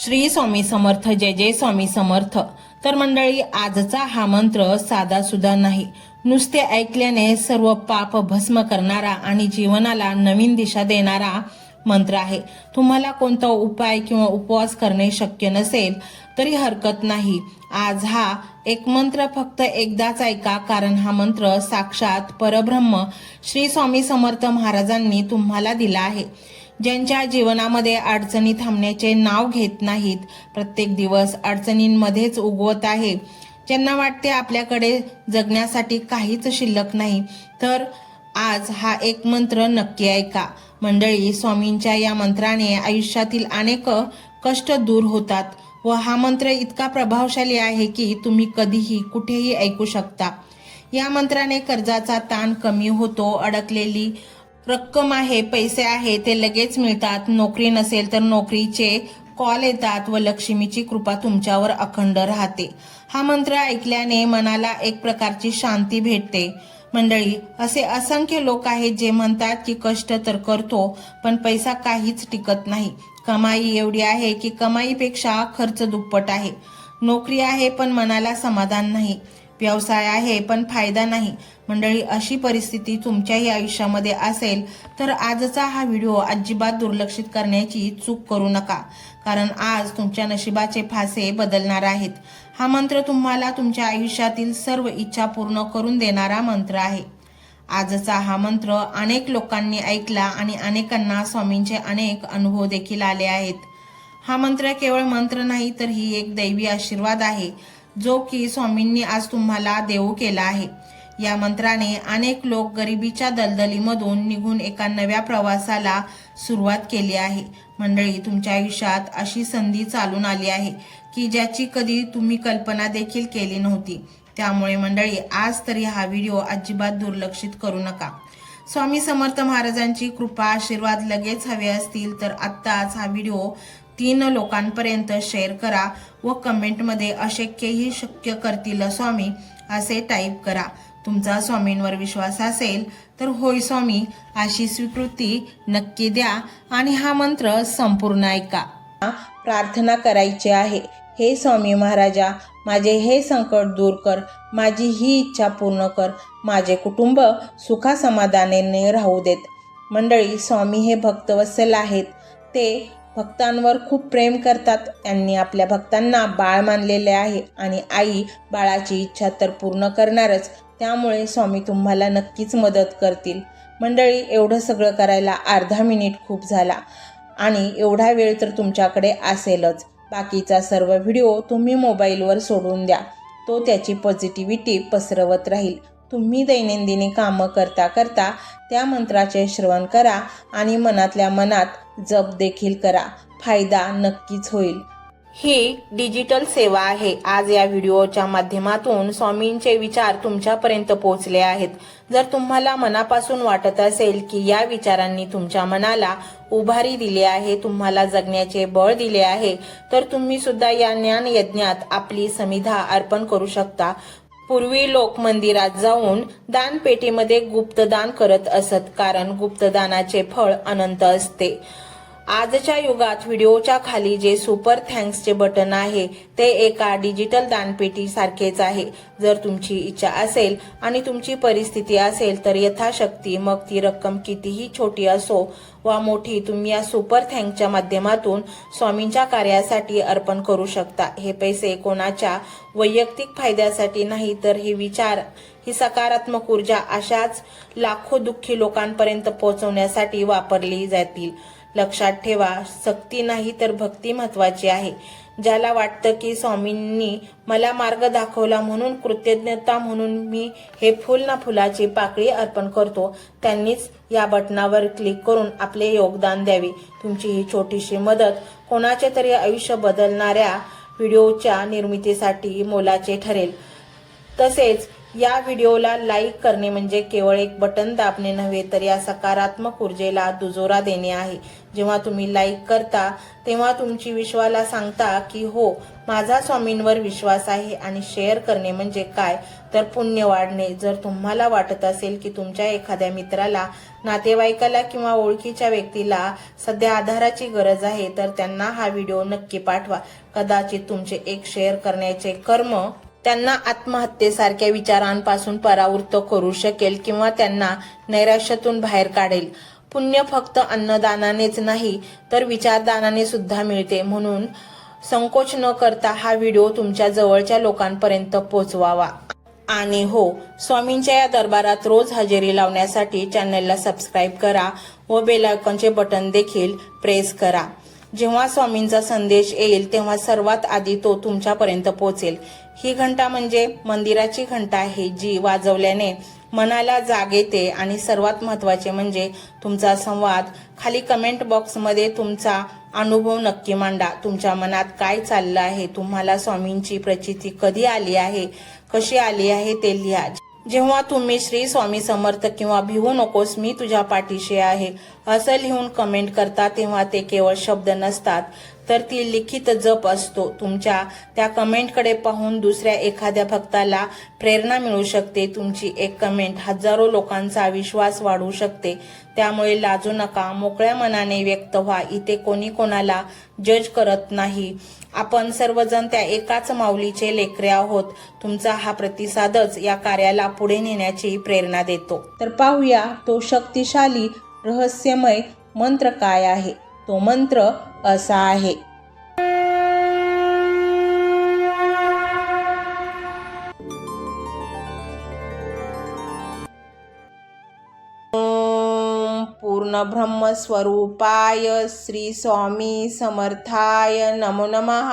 श्री स्वामी समर्थ, जय जय स्वामी समर्थ। तर मंडळी, आजचा हा मंत्र साधा सुद्धा नाही, नुसते ऐकल्याने सर्व पाप भस्म करणारा आणि जीवनाला नवीन दिशा देणारा मंत्र आहे। तुम्हाला कोणता उपाय किंवा उपवास करणे शक्य नसेल तरी हरकत नाही। आज हा एक मंत्र फक्त एकदाच ऐका, कारण हा मंत्र साक्षात परब्रह्म श्री स्वामी समर्थ महाराजांनी तुम्हाला दिला आहे। ज्यांच्या जीवनामध्ये अडचणी थांबण्याचे नाव घेत नाहीत, प्रत्येक दिवस अडचणींमध्येच उगवत आहे, ज्यांना वाटते आपल्याकडे जगण्यासाठी काहीच शिल्लक नाही, तर आज हा एक मंत्र नक्की ऐका। मंडळी, स्वामींच्या या मंत्राने आयुष्यातील अनेक कष्ट दूर होतात व हा मंत्र इतका प्रभावशाली आहे की तुम्ही कधीही कुठेही ऐकू शकता। या मंत्राने कर्जाचा ताण कमी होतो, अडकलेली रक्कम आहे, पैसे आहे ते लगेच मिळतात, नोकरी नसेल तर नोकरीचे कॉल येतात व लक्ष्मीची कृपा तुमच्यावर अखंड राहते। हा मंत्र ऐकल्याने मनाला एक प्रकारची शांती भेटते। मंडळी, असे असंख्य लोक आहेत जे म्हणतात की कष्ट तर करतो पण पैसा काहीच टिकत नाही, कमाई एवढी आहे की कमाईपेक्षा खर्च दुप्पट आहे, नोकरी आहे पण मनाला समाधान नाही, व्यवसाय आहे पण फायदा नाही। मंडळी, अशी परिस्थिती तुमच्याही आयुष्यामध्ये असेल तर आजचा हा व्हिडिओ अजिबात दुर्लक्षित करण्याची चूक करू नका, कारण आज तुमच्या नशिबाचे फासे बदलणार आहेत। हा मंत्र तुम्हाला तुमच्या आयुष्यातील सर्व इच्छा पूर्ण करून देणारा मंत्र आहे। आजचा हा मंत्र अनेक लोकांनी ऐकला आणि अनेकांना स्वामींचे अनेक अनुभव देखील आले आहेत। हा मंत्र केवळ मंत्र नाही तर ही एक दैवी आशीर्वाद आहे, जो की स्वामींनी आज तुम्हाला देऊ केला आहे। या मंत्राने अनेक लोक गरिबीच्या दलदलीमधून निघून एका नव्या प्रवासाला सुरुवात केली आहे। मंडळी, तुमच्या आयुष्यात अशी संधी चालून आली आहे की ज्याची कधी तुम्ही कल्पना देखील केली नव्हती। त्यामुळे मंडळी, आज तरी हा व्हिडिओ अजिबात दुर्लक्षित करू नका। स्वामी समर्थ महाराजांची कृपा आशीर्वाद लगेच हवे असतील तर आत्ताच हा व्हिडिओ 3 लोकांपर्यंत शेअर करा व कमेंटमध्ये अशक्यही शक्य करतील स्वामी असे टाईप करा। तुमचा स्वामींवर विश्वास असेल तर होय स्वामी अशी स्वीकृती नक्की द्या आणि हा मंत्र संपूर्ण ऐका। प्रार्थना करायची आहे, हे स्वामी महाराजा, माझे हे संकट दूर कर, माझी ही इच्छा पूर्ण कर, माझे कुटुंब सुखासमाधानाने राहू देत। मंडळी, स्वामी हे भक्तवत्सल आहेत, ते भक्तांवर खूप प्रेम करतात, त्यांनी आपल्या भक्तांना बाळ मानलेले आहे आणि आई बाळाची इच्छा तर पूर्ण करणारच, त्यामुळे स्वामी तुम्हाला नक्कीच मदत करतील। मंडळी, एवढं सगळं करायला अर्धा मिनिट खूप झाला आणि एवढा वेळ तर तुमच्याकडे असेलच। बाकीचा सर्व व्हिडिओ तुम्ही मोबाईलवर सोडून द्या, तो त्याची पॉझिटिव्हिटी पसरवत राहील। तुम्ही दैनंदिनी कामं करता करता त्या मंत्राचे श्रवण करा आणि मनातल्या मनात जप देखील करा, फायदा नक्कीच होईल। ही डिजिटल सेवा आहे। आज या व्हिडिओच्या माध्यमातून स्वामींचे विचार तुमच्यापर्यंत पोहोचले आहेत। जर तुम्हाला मनापासून वाटत असेल की या विचारांनी तुमच्या मनाला उभारी दिली आहे, तुम्हाला जगण्याचे बळ दिले आहे, तर तुम्ही सुद्धा या ज्ञान यज्ञात आपली समिधा अर्पण करू शकता। पूर्वी लोक मंदिरात जाऊन दानपेटीमध्ये गुप्तदान करत असत, कारण गुप्तदानाचे फळ अनंत असते। आजच्या युगात व्हिडिओच्या खाली जे सुपर थँक्सचे बटन आहे ते एका डिजिटल दानपेटी सारखेच आहे। जर तुमची इच्छा असेल आणि तुमची परिस्थिती असेल तर यथाशक्ती, मग ती रक्कम कितीही छोटी असो वा मोठी, तुम्ही या सुपर थँक्सच्या माध्यमातून स्वामींच्या कार्यासाठी अर्पण करू शकता। हे पैसे कोणाच्या वैयक्तिक फायद्यासाठी नाही, तर हे विचार, ही सकारात्मक ऊर्जा अशाच लाखो दुःखी लोकांपर्यंत पोहोचवण्यासाठी वापरली जातील। लक्षात ठेवा, सक्ती नाही तर भक्ती महत्वाची आहे। ज्याला वाटतं की स्वामींनी मला मार्ग दाखवला म्हणून कृतज्ञता म्हणून मी हे फुल ना फुलाची पाकळी अर्पण करतो, त्यांनीच या बटनावर क्लिक करून आपले योगदान द्यावे। तुमची ही छोटीशी मदत कोणाचे तरी आयुष्य बदलणाऱ्या व्हिडिओच्या निर्मितीसाठी मोलाचे ठरेल। तसेच या व्हिडिओला लाईक करणे म्हणजे केवळ एक बटन दाबणे नव्हे, तर या सकारात्मक ऊर्जेला दुजोरा देणे आहे। जेव्हा तुम्ही लाईक करता तेव्हा तुमची विश्वाला सांगता की हो, माझा स्वामींवर विश्वास आहे। आणि शेअर करणे म्हणजे काय, तर पुण्य वाढणे। जर तुम्हाला वाटत असेल की तुमच्या एखाद्या मित्राला नातेवाईकाला किंवा ओळखीच्या व्यक्तीला सध्या आधाराची गरज आहे तर त्यांना हा व्हिडिओ नक्की पाठवा. कदाचित तुमचे एक शेअर करण्याचे कर्म त्यांना आत्महत्येसारख्या विचारांपासून परावृत्त करू शकेल किंवा त्यांना नैराश्यातून बाहेर काढेल. पुण्य फक्त अन्नदानानेच नाही तर विचारदानाने सुद्धा मिळते. म्हणून संकोच न करता हा व्हिडिओ तुमच्या जवळच्या लोकांपर्यंत पोहोचवावा. आणि हो, स्वामींच्या या दरबारात रोज हजेरी लावण्यासाठी चॅनलला सबस्क्राईब करा व बेल आयकॉनचे बटन देखील प्रेस करा. जेव्हा स्वामींचा संदेश येईल तेव्हा सर्वात आधी तो तुमच्यापर्यंत पोहोचेल. ही घंटा म्हणजे मंदिराची घंटा आहे जी वाजवल्याने मनाला जाग येते. आणि सर्वात महत्त्वाचे म्हणजे तुमचा संवाद. खाली कमेंट बॉक्समध्ये तुमचा अनुभव नक्की मांडा. तुमच्या मनात काय चाललं आहे, तुम्हाला स्वामींची प्रचिती कधी आली आहे, कशी आली आहे ते लिहा. जेव्हा तुम्ही श्री स्वामी समर्थ किंवा भिवू नकोस मी तुझ्या पाठीशी आहे असं लिहून कमेंट करता तेव्हा ते केवळ शब्द नसतात तर ती लिखित जप असतो. तुमच्या त्या कमेंटकडे पाहून दुसऱ्या एखाद्या भक्ताला प्रेरणा मिळू शकते. तुमची एक कमेंट हजारो लोकांचा विश्वास वाढवू शकते. त्यामुळे लाजू नका, मोकळ्या मनाने व्यक्त व्हा. इथे कोणी कोणाला जज करत नाही. आपण सर्वजण त्या एकाच माऊलीचे लेकरे आहोत. तुमचा हा प्रतिसादच या कार्याला पुढे नेण्याची प्रेरणा देतो. तर पाहूया तो शक्तिशाली रहस्यमय मंत्र काय आहे. तो मंत्र असा आहे. ओम पूर्ण ब्रह्मस्वरूपाय श्री स्वामी समर्थाय नमो नमः.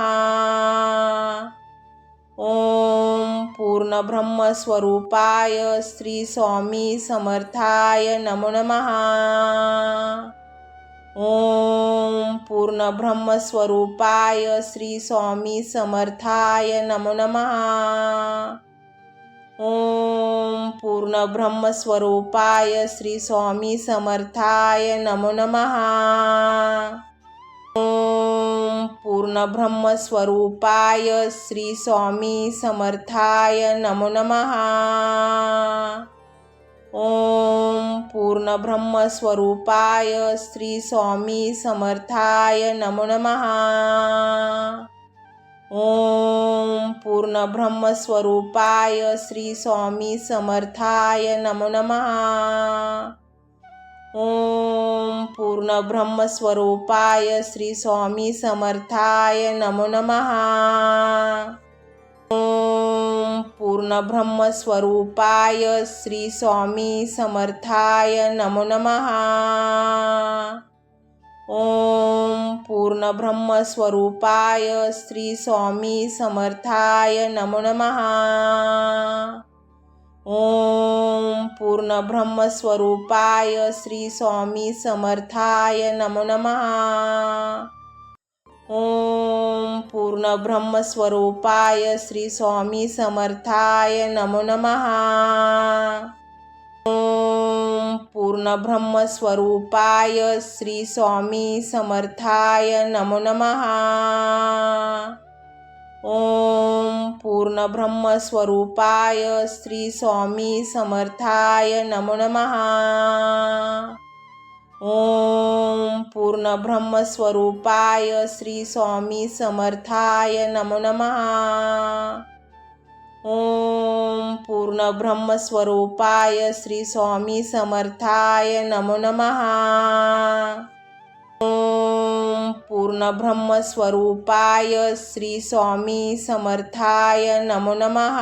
ओम पूर्ण ब्रह्मस्वरूपाय श्री स्वामी समर्थाय नमो नमः. ओम पूर्ण ब्रह्मस्वरूपाय श्री स्वामी समर्थाय नमो नमः. ओम पूर्ण ब्रह्मस्वरूपाय श्री स्वामी समर्थाय नमो नमः. ओम पूर्ण ब्रह्मस्वरूपाय श्री स्वामी समर्थाय नमो नमः. ओम पूर्ण ब्रह्मस्वरूपाय श्री स्वामी समर्थाय नमो नमः. ओम पूर्ण ब्रह्मस्वरूपाय श्री स्वामी समर्थाय नमो नमः. ओम पूर्ण ब्रह्मस्वरूपाय श्री स्वामी समर्थाय नमो नमः. ओम पूर्ण ब्रह्मस्वरूपाय श्री स्वामी समर्थाय नमो नमः. ओम पूर्ण ब्रह्मस्वरूपाय श्री स्वामी समर्थाय नमो नमः. ओम पूर्ण ब्रह्मस्वरूपाय श्री स्वामी समर्थाय नमो नमः. ओम पूर्ण ब्रह्मस्वरूपाय श्री स्वामी समर्थाय नमो नमः. ओम पूर्ण ब्रह्मस्वरूपाय श्री स्वामी समर्थाय नमो नमः. ओम पूर्ण ब्रह्मस्वरूपाय श्री स्वामी समर्थाय नमो नमः. ओम पूर्ण ब्रह्मस्वरूपाय श्री स्वामी समर्थाय नमो नमः. ओम पूर्ण ब्रह्मस्वरूपाय श्री स्वामी समर्थाय नमो नमः. ओम पूर्ण ब्रह्मस्वरूपाय श्री स्वामी समर्थाय नमो नमः.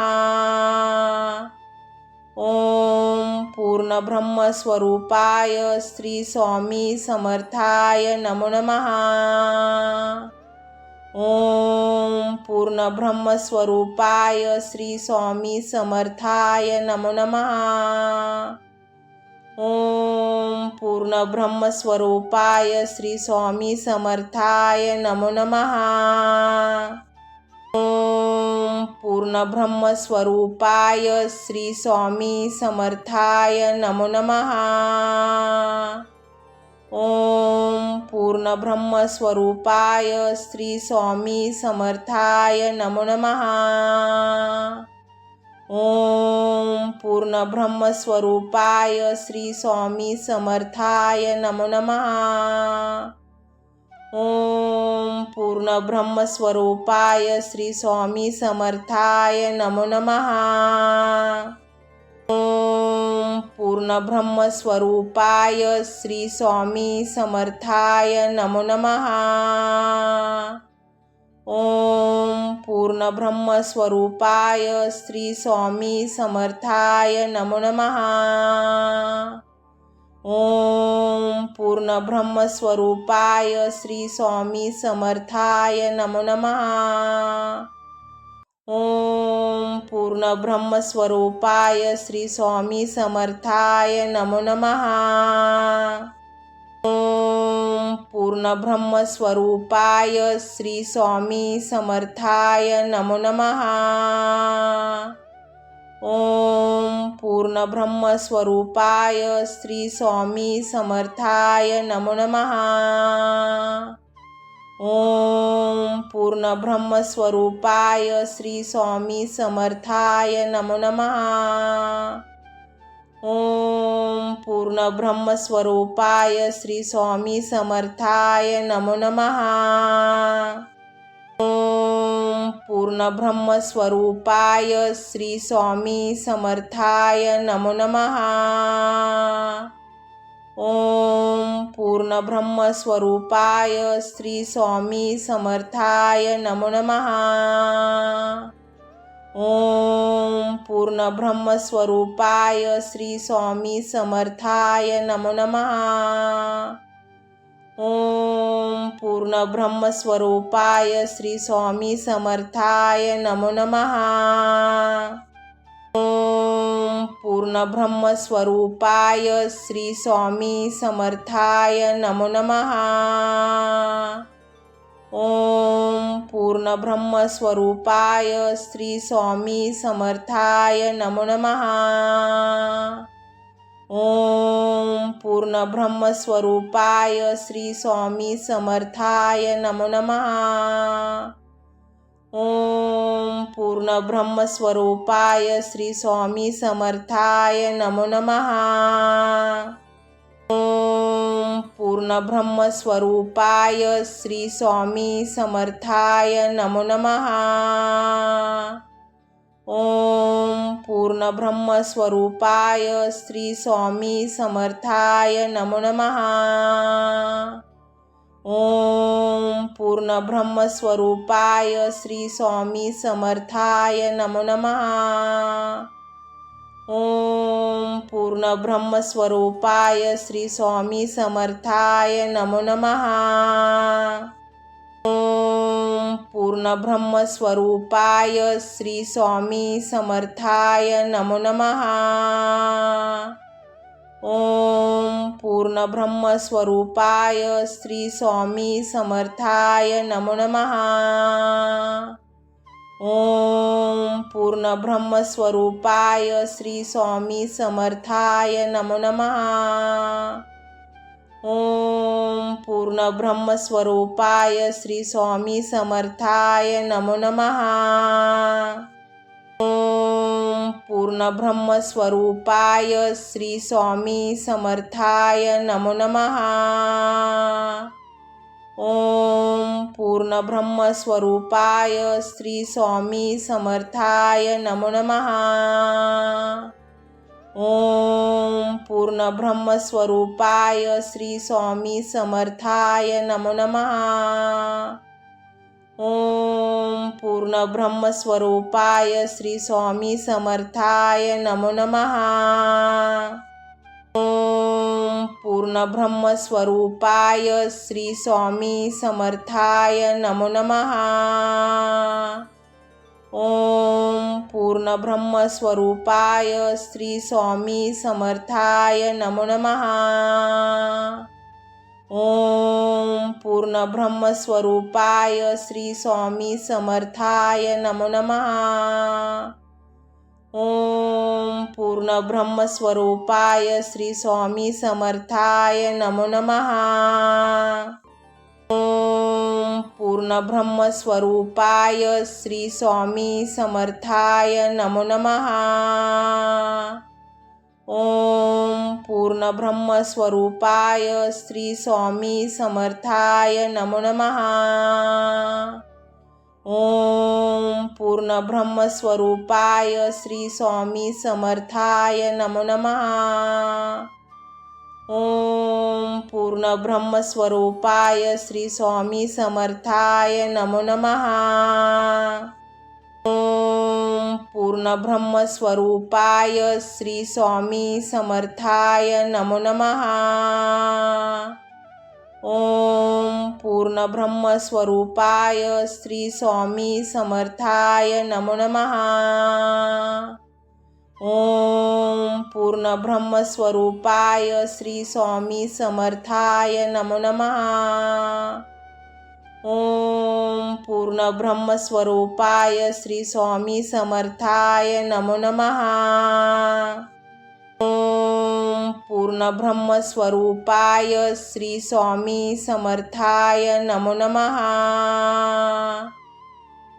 ओम पूर्ण ब्रह्मस्वरूपाय श्री स्वामी समर्थाय नमो नमः. ओम पूर्ण ब्रह्मस्वरूपाय श्री स्वामी समर्थाय नमो नमः. ओम पूर्ण ब्रह्मस्वरूपाय श्री स्वामी समर्थाय नमो नमः. ओम पूर्ण ब्रह्मस्वरूपाय श्री स्वामी समर्थाय नमो नमः. ओम पूर्ण ब्रह्मस्वरूपाय श्री स्वामी समर्थाय नमो नमः. ओम पूर्ण ब्रह्मस्वरूपाय श्री स्वामी समर्थाय नमो नमः। ओम पूर्ण ब्रह्मस्वरूपाय श्री स्वामी समर्थाय नमो नमः। ओम पूर्ण ब्रह्मस्वरूपाय श्री स्वामी समर्थाय नमो नमः। ओम पूर्ण ब्रह्मस्वरूपाय श्री स्वामी समर्थाय नमो नमः। ओम पूर्ण ब्रह्मस्वरूपाय श्री स्वामी समर्थाय नमो नमः। ओम पूर्ण ब्रह्मस्वरूपाय श्री स्वामी समर्थाय नमो नमः। ओम पूर्ण ब्रह्मस्वरूपाय श्री स्वामी समर्थाय नमो नमः। ओम पूर्ण ब्रह्मस्वरूपाय श्री स्वामी समर्थाय नमो नमः। ओम पूर्ण ब्रह्मस्वरूपाय श्री स्वामी समर्थाय नमो नमः। ओम पूर्ण ब्रह्मस्वरूपाय श्री स्वामी समर्थाय नमो नमः। ओम पूर्ण ब्रह्मस्वरूपाय श्री स्वामी समर्थाय नमो नमः। ओम पूर्ण ब्रह्मस्वरूपाय श्री स्वामी समर्थाय नमो नमः। ओम पूर्ण ब्रह्मस्वरूपाय श्री स्वामी समर्थाय नमो नमः। ओम पूर्ण ब्रह्मस्वरूपाय श्री स्वामी समर्थाय नमो नमः। ओम पूर्ण ब्रह्मस्वरूपाय श्री स्वामी समर्थाय नमो नमः। ओम पूर्ण ब्रह्मस्वरूपाय श्री स्वामी समर्थाय नमो नमः। ओम पूर्ण ब्रह्मस्वरूपाय श्री स्वामी समर्थाय नमो नमः। ओम पूर्ण ब्रह्मस्वरूपाय श्री स्वामी समर्थाय नमो नमः। ओम पूर्ण ब्रह्मस्वरूपाय श्री स्वामी समर्थाय नमो नमः। ओम पूर्ण ब्रह्मस्वरूपाय श्री स्वामी समर्थाय नमो नमः। ओम पूर्ण ब्रह्मस्वरूपाय श्री स्वामी समर्थाय नमो नमः। ओम पूर्ण ब्रह्मस्वरूपाय श्री स्वामी समर्थाय नमो नमः। ओम पूर्ण ब्रह्मस्वरूपाय श्री स्वामी समर्थाय नमो नमः। ओम पूर्ण ब्रह्मस्वरूपाय श्री स्वामी समर्थाय नमो नमः। ओम पूर्ण ब्रह्मस्वरूपाय श्री स्वामी समर्थाय नमो नमः। ओम पूर्ण ब्रह्मस्वरूपाय श्री स्वामी समर्थाय नमो नमः। ओम पूर्ण ब्रह्मस्वरूपाय श्री स्वामी समर्थाय नमो नमः। ओम पूर्ण ब्रह्मस्वरूपाय श्री स्वामी समर्थाय नमो नमः। ओम पूर्ण ब्रह्मस्वरूपाय श्री स्वामी समर्थाय नमो नमः। ओम पूर्ण ब्रह्मस्वरूपाय श्री स्वामी समर्थाय नमो नमः। ओम पूर्ण ब्रह्मस्वरूपाय श्री स्वामी समर्थाय नमो नमः। ओम पूर्ण ब्रह्मस्वरूपाय श्री स्वामी समर्थाय नमो नमः। ओम पूर्ण ब्रह्मस्वरूपाय श्री स्वामी समर्थाय नमो नमः। ओम पूर्ण ब्रह्मस्वरूपाय श्री स्वामी समर्थाय नमो नमः। ओम पूर्ण ब्रह्मस्वरूपाय श्री स्वामी समर्थाय नमो नमः। ओम पूर्ण ब्रह्मस्वरूपाय श्री स्वामी समर्थाय नमो नमः। ओम पूर्ण ब्रह्मस्वरूपाय श्री स्वामी समर्थाय नमो नमः। ओम पूर्ण ब्रह्मस्वरूपाय श्री स्वामी समर्थाय नमो नमः। ओम पूर्ण ब्रह्मस्वरूपाय श्री स्वामी समर्थाय नमो नमः। ओम पूर्ण ब्रह्मस्वरूपाय श्री स्वामी समर्थाय नमो नमः। ओम पूर्ण ब्रह्मस्वरूपाय श्री स्वामी समर्थाय नमो नमः। ओम पूर्ण ब्रह्मस्वरूपाय श्री स्वामी समर्थाय नमो नमः। ओम पूर्ण ब्रह्मस्वरूपाय श्री स्वामी समर्थाय नमो नमः।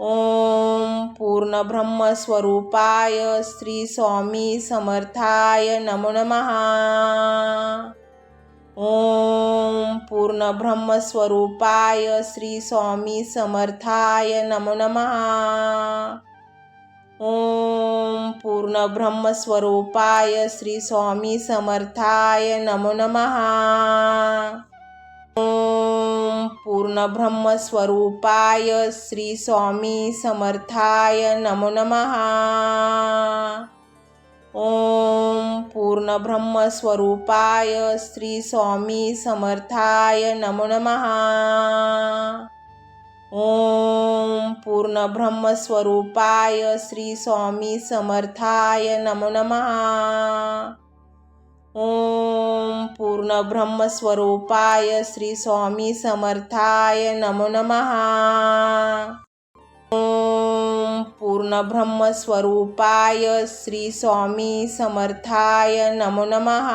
ओम पूर्ण ब्रह्मस्वरूपाय श्री स्वामी समर्थाय नमो नमः। ओम पूर्ण ब्रह्मस्वरूपाय श्री स्वामी समर्थाय नमो नमः। ओम पूर्ण ब्रह्मस्वरूपाय श्री स्वामी समर्थाय नमो नमः। ओम पूर्ण ब्रह्मस्वरूपाय श्री स्वामी समर्थाय नमो नमः। ओम पूर्ण ब्रह्मस्वरूपाय श्री स्वामी समर्थाय नमो नमः। ओम पूर्ण ब्रह्मस्वरूपाय श्री स्वामी समर्थाय नमो नमः। ओम पूर्ण ब्रह्मस्वरूपाय श्री स्वामी समर्थाय नमो नमः। ओम पूर्ण ब्रह्मस्वरूपाय श्री स्वामी समर्थाय नमो नमः।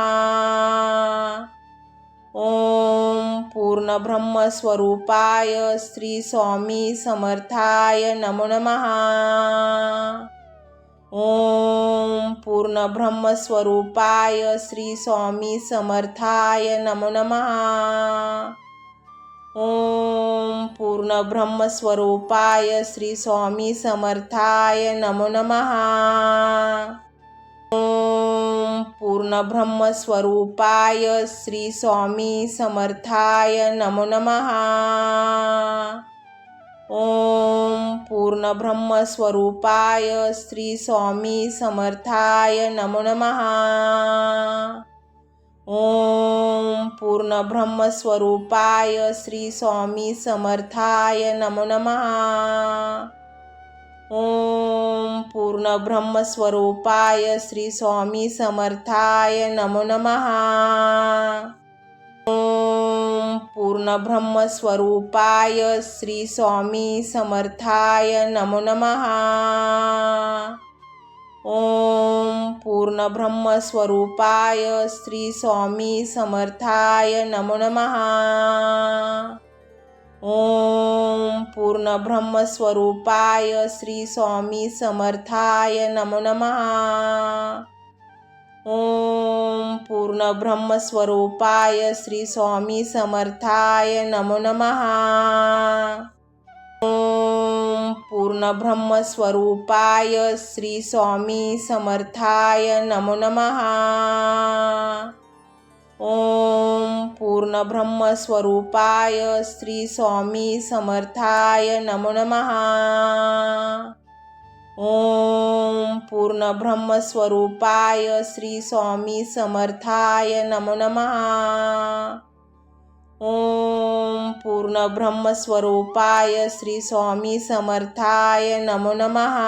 ओम पूर्ण ब्रह्मस्वरूपाय श्री स्वामी समर्थाय नमो नमः। ओम पूर्ण ब्रह्मस्वरूपाय श्री स्वामी समर्थाय नमो नमः। ओम पूर्ण ब्रह्मस्वरूपाय श्री स्वामी समर्थाय नमो नमः। ओम पूर्ण ब्रह्मस्वरूपाय श्री स्वामी समर्थाय नमो नमः। ओम पूर्ण ब्रह्मस्वरूपाय श्री स्वामी समर्थाय नमो नमः। ओम पूर्ण ब्रह्मस्वरूपाय श्री स्वामी समर्थाय नमो नमः। ओम पूर्ण ब्रह्मस्वरूपाय श्री स्वामी समर्थाय नमो नमः। ओम पूर्ण ब्रह्मस्वरूपाय श्री स्वामी समर्थाय नमो नमः। ओम पूर्ण ब्रह्मस्वरूपाय श्री स्वामी समर्थाय नमो नमः। ओम पूर्ण ब्रह्मस्वरूपाय श्री स्वामी समर्थाय नमो नमः। ओम पूर्ण ब्रह्मस्वरूपाय श्री स्वामी समर्थाय नमो नमः। ओम पूर्ण ब्रह्मस्वरूपाय श्री स्वामी समर्थाय नमो नमः। ओम पूर्ण ब्रह्मस्वरूपाय श्री स्वामी समर्थाय नमो नमः। ओम पूर्ण ब्रह्मस्वरूपाय श्री स्वामी समर्थाय नमो नमः। ओम पूर्ण ब्रह्मस्वरूपाय श्री स्वामी समर्थाय नमो नमः।